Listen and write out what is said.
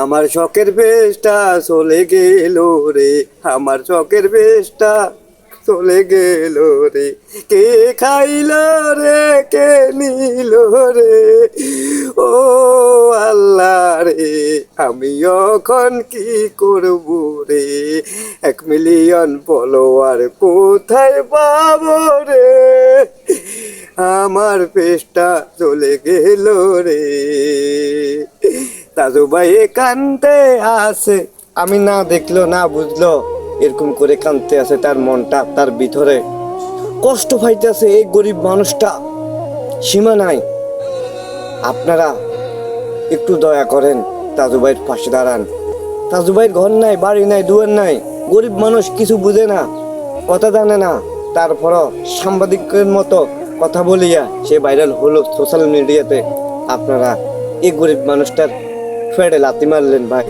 আমার শখের বেশটা চলে গেল রে, আমার শখের বেশটা চলে গেল রে, কে খাইল রে, কে নিল রে, ও আল্লাহ রে, আমি এখন কি করব রে, 1 মিলিয়ন ফলোয়ার কোথায় পাবো রে, আমার পেশটা চলে গেল রে। দাদু ভাই কানতে আছে, আমি না দেখলো না বুঝলো এরকম করে কানতে আছে, তার মনটা তার ভিতরে কষ্ট পাইতেছে এই গরিব মানুষটা, সীমা নাই। আপনারা একটু দয়া করেন, দাদু ভাইয়ের পাশে দাঁড়ান। দাদু ভাইয়ের ঘর নাই, বাড়ি নাই, দুয়ার নাই, গরিব মানুষ, কিছু বুঝে না, কথা জানে না, তারপরও সাংবাদিকের মতো কথা বলিয়া সে ভাইরাল হলো সোশ্যাল মিডিয়াতে। আপনারা এই গরিব মানুষটার ফেড়ে লাথি মারলেন ভাই।